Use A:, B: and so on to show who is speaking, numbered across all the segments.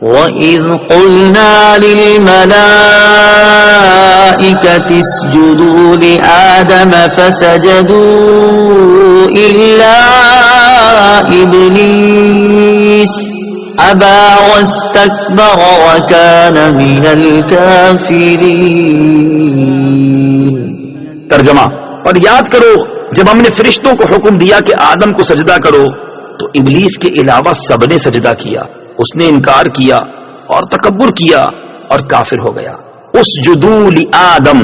A: وَإِذْ قُلْنَا لِلْمَلَائِكَةِ اسْجُدُوا لِآدَمَ فَسَجَدُوا إِلَّا إِبْلِيسَ أَبَى وَاسْتَكْبَرَ وَكَانَ مِنَ الْكَافِرِينَ۔
B: ترجمہ: اور یاد کرو جب ہم نے فرشتوں کو حکم دیا کہ آدم کو سجدہ کرو تو ابلیس کے علاوہ سب نے سجدہ کیا، اس نے انکار کیا اور تکبر کیا اور کافر ہو گیا۔ اسجدوا لآدم،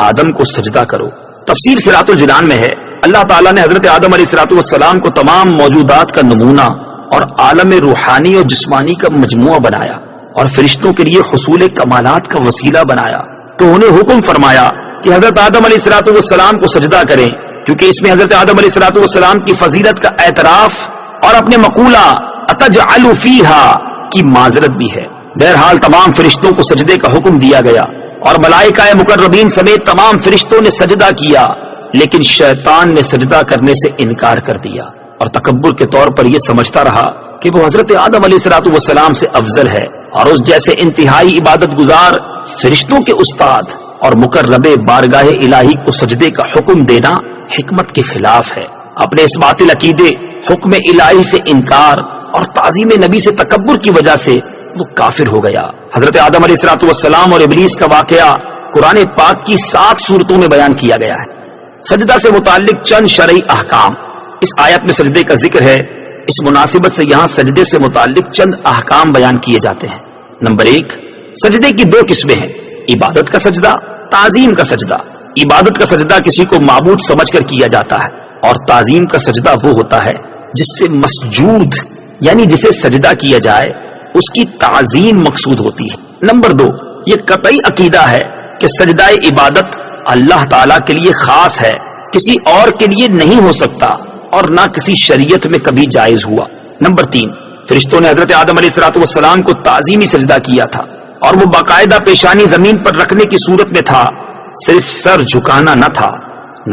B: آدم کو سجدہ کرو۔ تفسیر صراط الجنان میں ہے اللہ تعالیٰ نے حضرت آدم علیہ السلام کو تمام موجودات کا نمونہ اور عالم روحانی اور جسمانی کا مجموعہ بنایا اور فرشتوں کے لیے حصول کمالات کا وسیلہ بنایا، تو انہیں حکم فرمایا کہ حضرت آدم علیہ السلام کو سجدہ کریں، کیونکہ اس میں حضرت آدم علیہ السلام کی فضیلت کا اعتراف اور اپنے مقولہ اتجعل فیہا کی معذرت بھی ہے۔ بہرحال تمام فرشتوں کو سجدے کا حکم دیا گیا اور ملائکہ مقربین سمیت تمام فرشتوں نے سجدہ کیا، لیکن شیطان نے سجدہ کرنے سے انکار کر دیا اور تکبر کے طور پر یہ سمجھتا رہا کہ وہ حضرت آدم علیہ السلام سے افضل ہے، اور اس جیسے انتہائی عبادت گزار فرشتوں کے استاد اور مقرب بارگاہ الہی کو سجدے کا حکم دینا حکمت کے خلاف ہے۔ اپنے اس باطل عقیدے، حکم الہی سے انکار اور تعظیم نبی سے تکبر کی وجہ سے وہ کافر ہو گیا۔ حضرت آدم علیہ السلام اور ابلیس کا واقعہ قرآن پاک کی 7 سورتوں میں بیان کیا گیا ہے۔ سجدہ سے متعلق چند شرعی احکام، اس آیت میں سجدے کا ذکر ہے، اس مناسبت سے یہاں سجدے سے متعلق چند احکام بیان کیے جاتے ہیں۔ نمبر 1، سجدے کی 2 قسمیں ہیں، عبادت کا سجدہ، تعظیم کا سجدہ۔ عبادت کا سجدہ کسی کو معبود سمجھ کر کیا جاتا ہے، اور تعظیم کا سجدہ وہ ہوتا ہے جس سے مسجود یعنی جسے سجدہ کیا جائے اس کی تعظیم مقصود ہوتی ہے۔ نمبر 2، یہ قطعی عقیدہ ہے کہ سجدہ عبادت اللہ تعالیٰ کے لیے خاص ہے، کسی اور کے لیے نہیں ہو سکتا اور نہ کسی شریعت میں کبھی جائز ہوا۔ نمبر 3، فرشتوں نے حضرت آدم علیہ السلام کو تعظیمی سجدہ کیا تھا، اور وہ باقاعدہ پیشانی زمین پر رکھنے کی صورت میں تھا، صرف سر جھکانا نہ تھا۔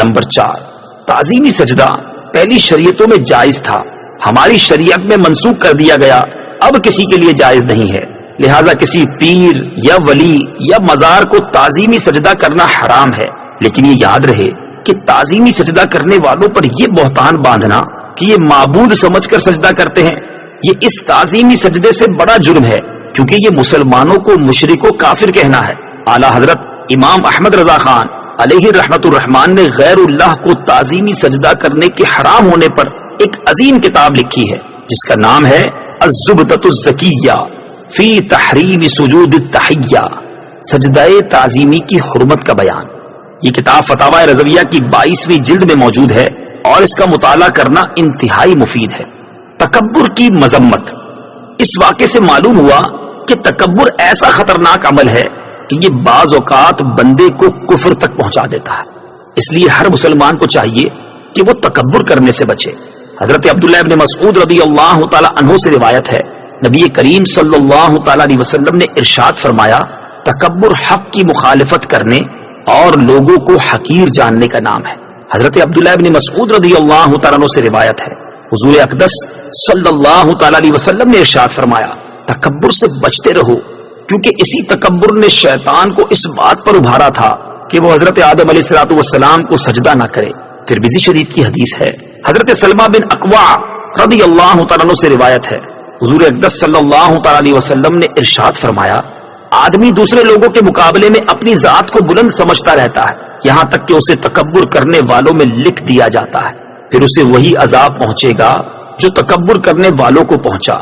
B: نمبر 4، تعظیمی سجدہ پہلی شریعتوں میں جائز تھا، ہماری شریعت میں منسوخ کر دیا گیا، اب کسی کے لیے جائز نہیں ہے، لہذا کسی پیر یا ولی یا مزار کو تعظیمی سجدہ کرنا حرام ہے۔ لیکن یہ یاد رہے کہ تعظیمی سجدہ کرنے والوں پر یہ بہتان باندھنا کہ یہ معبود سمجھ کر سجدہ کرتے ہیں، یہ اس تعظیمی سجدے سے بڑا جرم ہے، کیونکہ یہ مسلمانوں کو مشرک و کافر کہنا ہے۔ اعلیٰ حضرت امام احمد رضا خان علیہ رحمت الرحمان نے غیر اللہ کو تعظیمی سجدہ کرنے کے حرام ہونے پر ایک عظیم کتاب لکھی ہے جس کا نام ہے الزبدۃ الزکیہ فی تحریم سجود التحیہ، سجدہ تعظیمی کی حرمت کا بیان۔ یہ کتاب فتاوی رضویہ کی 22ویں جلد میں موجود ہے اور اس کا مطالعہ کرنا انتہائی مفید ہے۔ تکبر کی مذمت، اس واقعے سے معلوم ہوا کہ تکبر ایسا خطرناک عمل ہے کہ یہ بعض اوقات بندے کو کفر تک پہنچا دیتا ہے، اس لیے ہر مسلمان کو چاہیے کہ وہ تکبر کرنے سے بچے۔ حضرت عبداللہ ابن مسعود رضی اللہ تعالی عنہ سے روایت ہے، نبی کریم صلی اللہ تعالی علیہ وسلم نے ارشاد فرمایا، تکبر حق کی مخالفت کرنے اور لوگوں کو حقیر جاننے کا نام ہے۔ حضرت عبداللہ ابن مسعود رضی اللہ تعالی عنہ سے روایت ہے، حضور اقدس صلی اللہ تعالی علیہ وسلم نے ارشاد فرمایا، تکبر سے بچتے رہو، کیونکہ اسی تکبر نے شیطان کو اس بات پر ابھارا تھا کہ وہ حضرت آدم علیہ السلام کو سجدہ نہ کرے۔ ترمذی شریف کی حدیث ہے، حضرت سلمہ بن اکوع رضی اللہ تعالیٰ عنہ سے روایت ہے، حضور اقدس صلی اللہ تعالی علیہ وسلم نے ارشاد فرمایا، آدمی دوسرے لوگوں کے مقابلے میں اپنی ذات کو بلند سمجھتا رہتا ہے، یہاں تک کہ اسے تکبر کرنے والوں میں لکھ دیا جاتا ہے، پھر اسے وہی عذاب پہنچے گا جو تکبر کرنے والوں کو پہنچا۔